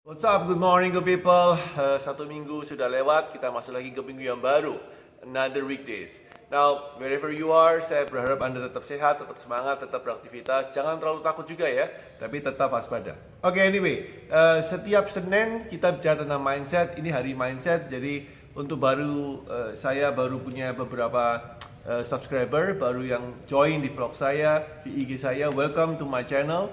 What's up? Good morning, good people. Satu minggu sudah lewat, kita masuk lagi ke minggu yang baru. Another weekdays. Now, wherever you are, saya berharap Anda tetap sehat, tetap semangat, tetap beraktivitas. Jangan terlalu takut juga ya, tapi tetap waspada. Oke, anyway, setiap Senin kita bicara tentang mindset. Ini hari mindset, jadi untuk saya baru punya beberapa subscriber baru yang join di vlog saya, di IG saya. Welcome to my channel.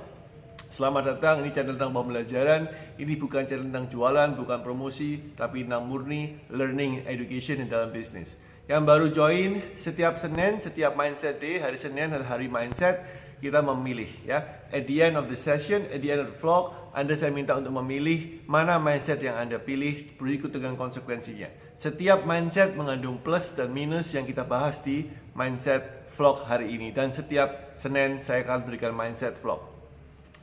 Selamat datang, ini channel tentang pembelajaran. Ini bukan channel tentang jualan, bukan promosi, tapi tentang murni learning education di dalam bisnis. Yang baru join, setiap Senin, setiap mindset day, hari Senin adalah hari mindset, kita memilih ya. At the end of the session, at the end of the vlog, saya minta untuk memilih mana mindset yang Anda pilih, berikut dengan konsekuensinya. Setiap mindset mengandung plus dan minus yang kita bahas di mindset vlog hari ini. Dan setiap Senin saya akan berikan mindset vlog.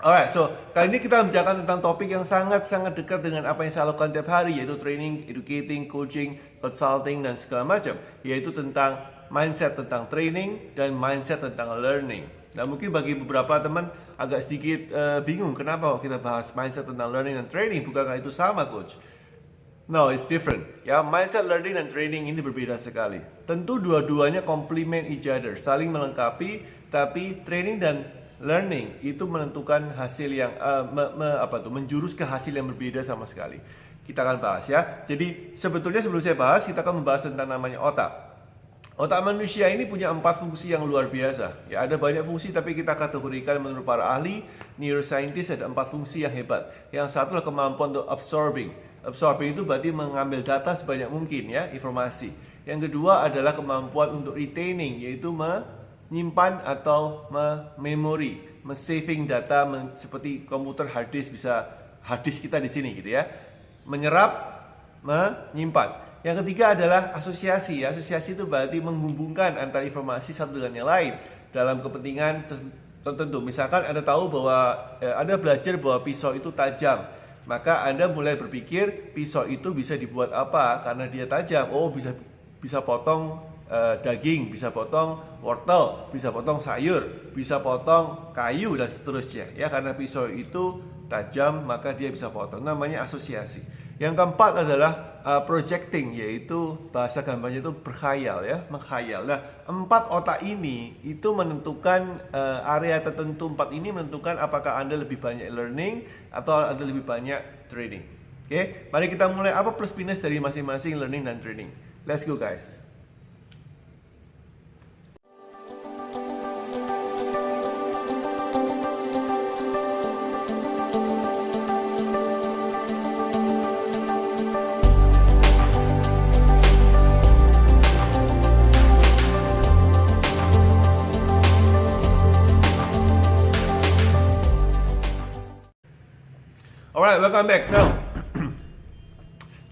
Alright, so kali ini kita membicarakan tentang topik yang sangat-sangat dekat dengan apa yang saya lakukan tiap hari, yaitu training, educating, coaching, consulting, dan segala macam, yaitu tentang mindset tentang training dan mindset tentang learning. Nah, mungkin bagi beberapa teman agak sedikit bingung kenapa kita bahas mindset tentang learning dan training, bukankah itu sama, coach? No, it's different. Ya, mindset, learning, dan training ini berbeda sekali. Tentu dua-duanya complement each other, saling melengkapi, tapi training dan learning itu menentukan hasil yang menjurus ke hasil yang berbeda sama sekali. Kita akan bahas ya. Jadi sebetulnya sebelum saya bahas, kita akan membahas tentang namanya otak. Otak manusia ini punya 4 fungsi yang luar biasa. Ya, ada banyak fungsi tapi kita kategorikan menurut para ahli neuroscientist ada 4 fungsi yang hebat. Yang satu adalah kemampuan untuk absorbing. Absorbing itu berarti mengambil data sebanyak mungkin ya, informasi. Yang kedua adalah kemampuan untuk retaining, yaitu menyimpan atau memori, saving data seperti komputer hard disk, bisa hard disk kita di sini gitu ya. Menyerap, menyimpan. Yang ketiga adalah asosiasi. Asosiasi itu berarti menghubungkan antara informasi satu dengan yang lain dalam kepentingan tertentu. Misalkan Anda tahu bahwa Anda belajar bahwa pisau itu tajam, maka Anda mulai berpikir pisau itu bisa dibuat apa karena dia tajam. Oh, bisa potong daging, bisa potong wortel, bisa potong sayur, bisa potong kayu dan seterusnya ya, karena pisau itu tajam maka dia bisa potong, namanya asosiasi. Yang keempat adalah projecting, yaitu bahasa gambarnya itu berkhayal ya, menghayal. Nah, 4 otak ini itu menentukan area tertentu, 4 ini menentukan apakah Anda lebih banyak learning atau Anda lebih banyak training. Oke, mari kita mulai. Apa plus minus dari masing-masing learning dan training? Let's go guys. Alright, welcome back. Now,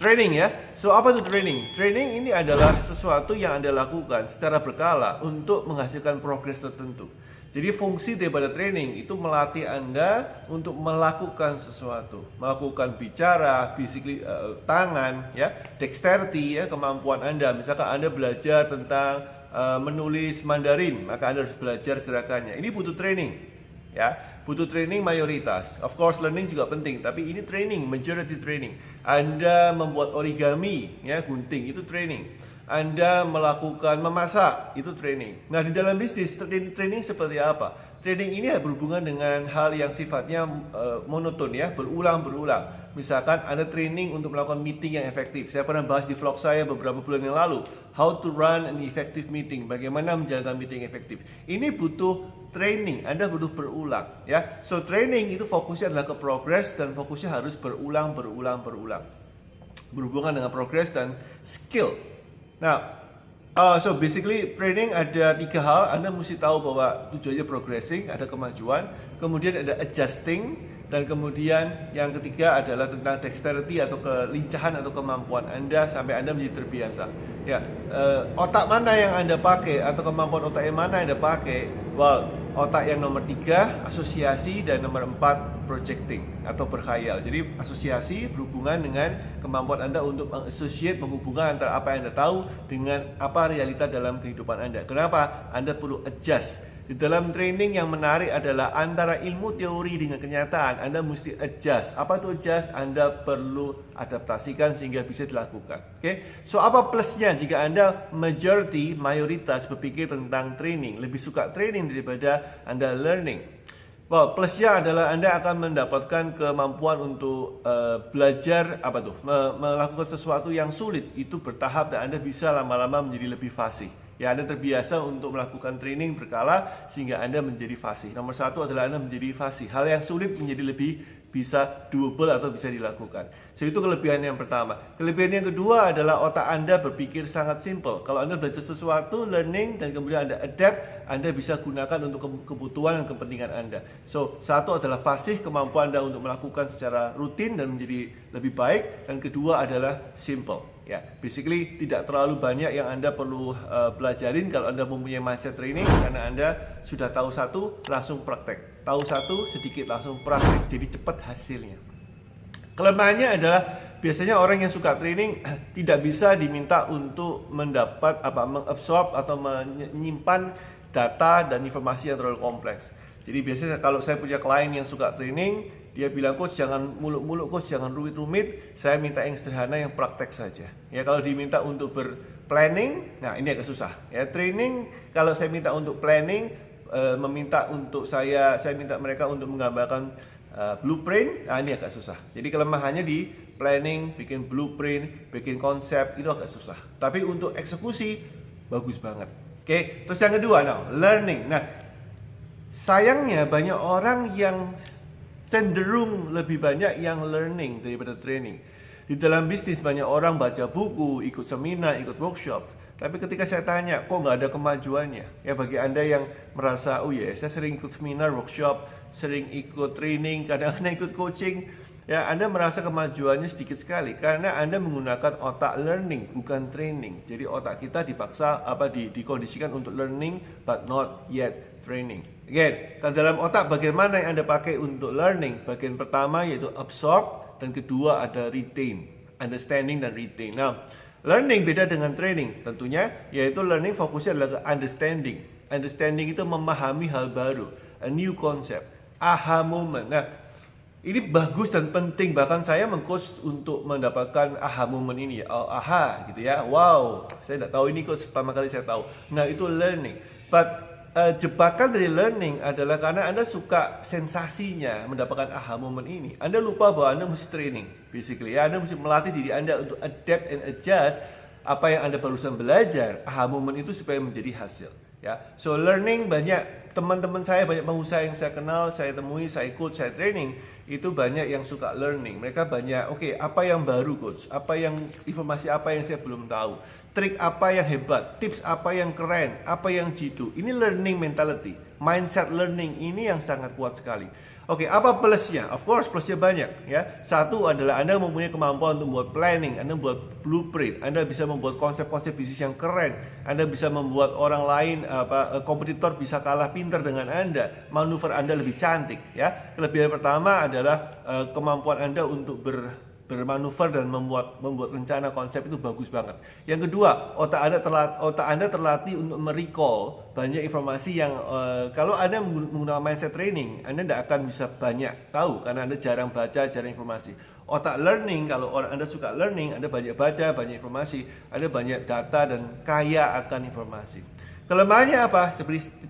training ya. So, apa itu training? Training ini adalah sesuatu yang Anda lakukan secara berkala untuk menghasilkan progres tertentu. Jadi fungsi daripada training itu melatih Anda untuk melakukan sesuatu, melakukan bicara, basically tangan, ya, dexterity, ya, kemampuan Anda. Misalkan Anda belajar tentang menulis Mandarin, maka Anda harus belajar gerakannya. Ini butuh training, ya, butuh training mayoritas. Of course learning juga penting, tapi ini training, majority training. Anda membuat origami, ya, gunting, itu training. Anda memasak, itu training. Nah, di dalam bisnis, training seperti apa? Training ini berhubungan dengan hal yang sifatnya monoton ya, berulang-berulang. Misalkan Anda training untuk melakukan meeting yang efektif. Saya pernah bahas di vlog saya beberapa bulan yang lalu, how to run an effective meeting, bagaimana menjalankan meeting efektif. Ini butuh training, Anda butuh berulang ya. So training itu fokusnya adalah ke progress dan fokusnya harus berulang. Berhubungan dengan progress dan skill. Nah, so basically training ada 3 hal. Anda mesti tahu bahwa tujuannya progressing, ada kemajuan, kemudian ada adjusting, dan kemudian yang ketiga adalah tentang dexterity atau kelincahan atau kemampuan Anda sampai Anda menjadi terbiasa. Ya, otak mana yang Anda pakai atau kemampuan otak yang mana yang Anda pakai? Well, otak yang nomor 3 asosiasi dan nomor 4 projecting atau berkhayal. Jadi asosiasi berhubungan dengan kemampuan Anda untuk mengassociate, menghubungkan antara apa yang Anda tahu dengan apa realita dalam kehidupan Anda. Kenapa? Anda perlu adjust. Di dalam training yang menarik adalah antara ilmu teori dengan kenyataan, Anda mesti adjust. Apa itu adjust? Anda perlu adaptasikan sehingga bisa dilakukan. Oke? So apa plusnya jika Anda mayoritas berpikir tentang training, lebih suka training daripada Anda learning? Well, plusnya adalah Anda akan mendapatkan kemampuan untuk belajar melakukan sesuatu yang sulit itu bertahap dan Anda bisa lama-lama menjadi lebih fasih. Ya, Anda terbiasa untuk melakukan training berkala sehingga Anda menjadi fasih. Nomor satu adalah Anda menjadi fasih. Hal yang sulit menjadi lebih bisa doable atau bisa dilakukan. So itu kelebihan yang pertama. Kelebihan yang kedua adalah otak Anda berpikir sangat simple. Kalau Anda belajar sesuatu, learning, dan kemudian Anda adapt, Anda bisa gunakan untuk kebutuhan dan kepentingan Anda. So, satu adalah fasih, kemampuan Anda untuk melakukan secara rutin dan menjadi lebih baik. Dan kedua adalah simple. Ya, basically tidak terlalu banyak yang Anda perlu pelajarin kalau Anda mempunyai mindset training karena Anda sudah tahu satu, langsung praktek. Tahu satu, sedikit langsung praktek. Jadi cepat hasilnya. Kelemahannya adalah biasanya orang yang suka training tidak bisa diminta untuk mengabsorb atau menyimpan data dan informasi yang terlalu kompleks. Jadi biasanya kalau saya punya klien yang suka training, dia bilang, coach jangan muluk-muluk, coach jangan rumit-rumit, saya minta yang sederhana, yang praktek saja. Ya, kalau diminta untuk berplanning, nah ini agak susah. Ya, training kalau saya minta untuk planning, saya minta mereka untuk menggambarkan blueprint, nah ini agak susah. Jadi kelemahannya di planning, bikin blueprint, bikin konsep, itu agak susah. Tapi untuk eksekusi, bagus banget. Oke, terus yang kedua, learning. Nah, sayangnya banyak orang yang cenderung lebih banyak yang learning daripada training. Di dalam bisnis banyak orang baca buku, ikut seminar, ikut workshop. Tapi ketika saya tanya, kok nggak ada kemajuannya? Ya bagi Anda yang merasa, oh ya, saya sering ikut seminar, workshop, sering ikut training, kadang-kadang ikut coaching. Ya, Anda merasa kemajuannya sedikit sekali karena Anda menggunakan otak learning, bukan training. Jadi otak kita dipaksa dikondisikan untuk learning but not yet training. Again, kan dalam otak bagaimana yang Anda pakai untuk learning? Bagian pertama yaitu absorb dan kedua ada retain, understanding dan retain. Nah, learning beda dengan training tentunya, yaitu learning fokusnya adalah ke understanding. Understanding itu memahami hal baru, a new concept, aha moment. Nah, ini bagus dan penting, bahkan saya meng-coach untuk mendapatkan aha moment ini. Oh, aha gitu ya. Wow, saya tidak tahu ini coach, pertama kali saya tahu. Nah, itu learning. But jebakan dari learning adalah karena Anda suka sensasinya mendapatkan aha moment ini. Anda lupa bahwa Anda mesti training. Basically ya, Anda mesti melatih diri Anda untuk adapt and adjust apa yang Anda barusan belajar. Aha moment itu supaya menjadi hasil. Ya, so learning banyak teman-teman saya, banyak pengusaha yang saya kenal, saya temui, saya coach, saya training, itu banyak yang suka learning. Mereka banyak, apa yang baru coach? Informasi apa yang saya belum tahu? Trik apa yang hebat? Tips apa yang keren? Apa yang jitu? Ini learning mentality, mindset learning ini yang sangat kuat sekali. Apa plusnya? Of course plusnya banyak ya. Satu adalah Anda mempunyai kemampuan untuk membuat planning, Anda membuat blueprint, Anda bisa membuat konsep-konsep bisnis yang keren, Anda bisa membuat orang lain kompetitor bisa kalah pintar dengan Anda, manuver Anda lebih cantik ya. Kelebihan pertama adalah kemampuan Anda untuk bermanuver dan membuat rencana konsep itu bagus banget. Yang kedua, otak Anda terlatih untuk merecall banyak informasi yang kalau Anda menggunakan mindset training, Anda tidak akan bisa banyak tahu karena Anda jarang baca, jarang informasi. Otak learning, kalau Anda suka learning, Anda banyak baca, banyak informasi, Anda banyak data dan kaya akan informasi. Kelemahannya apa?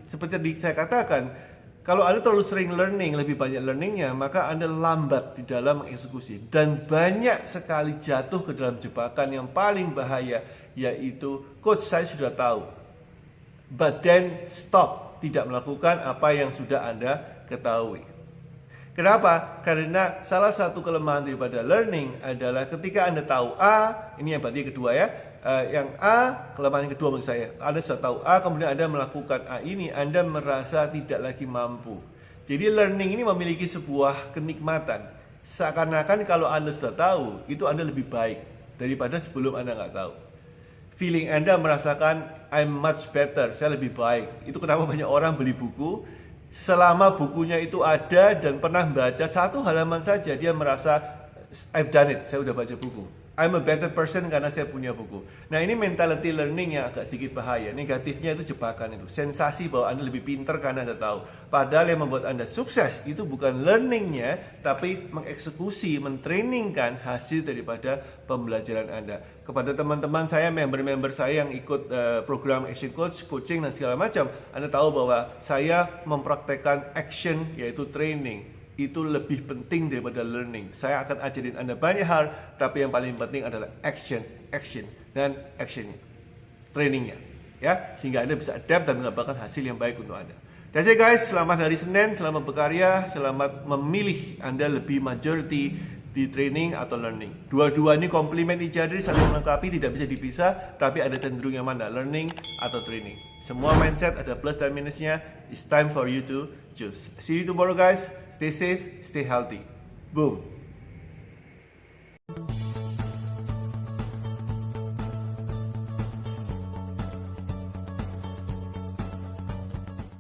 Seperti saya katakan, kalau Anda terlalu sering learning, lebih banyak learningnya, maka Anda lambat di dalam mengeksekusi. Dan banyak sekali jatuh ke dalam jebakan yang paling bahaya, yaitu, coach saya sudah tahu, but then stop, tidak melakukan apa yang sudah Anda ketahui. Kenapa? Karena salah satu kelemahan daripada learning adalah ketika Anda tahu A, ini yang berarti kedua ya, yang A, kelemahan yang kedua menurut saya, Anda sudah tahu A, kemudian Anda melakukan A ini, Anda merasa tidak lagi mampu. Jadi learning ini memiliki sebuah kenikmatan. Seakan-akan kalau Anda sudah tahu, itu Anda lebih baik daripada sebelum Anda nggak tahu. Feeling Anda merasakan I'm much better, saya lebih baik. Itu kenapa banyak orang beli buku, selama bukunya itu ada dan pernah baca satu halaman saja, dia merasa I've done it, saya udah baca buku. I'm a better person karena saya punya buku. Nah, ini mentality learning yang agak sedikit bahaya. Negatifnya itu jebakan itu. Sensasi bahwa Anda lebih pintar karena Anda tahu. Padahal yang membuat Anda sukses itu bukan learningnya, tapi mengeksekusi, mentrainingkan hasil daripada pembelajaran Anda. Kepada teman-teman saya, member-member saya yang ikut program Action Coach, coaching dan segala macam, Anda tahu bahwa saya mempraktekkan action, yaitu training. Itu lebih penting daripada learning. Saya akan ajarin Anda banyak hal, tapi yang paling penting adalah action, dan action trainingnya, ya, sehingga Anda bisa adapt dan mendapatkan hasil yang baik untuk Anda. That's it guys, selamat hari Senin, selamat berkarya, selamat memilih Anda lebih majority di training atau learning. Dua-dua ini complement each other, saling melengkapi, tidak bisa dipisah, tapi ada cenderung yang mana, learning atau training. Semua mindset ada plus dan minusnya. It's time for you to choose. See you tomorrow guys. Stay safe, stay healthy. Boom.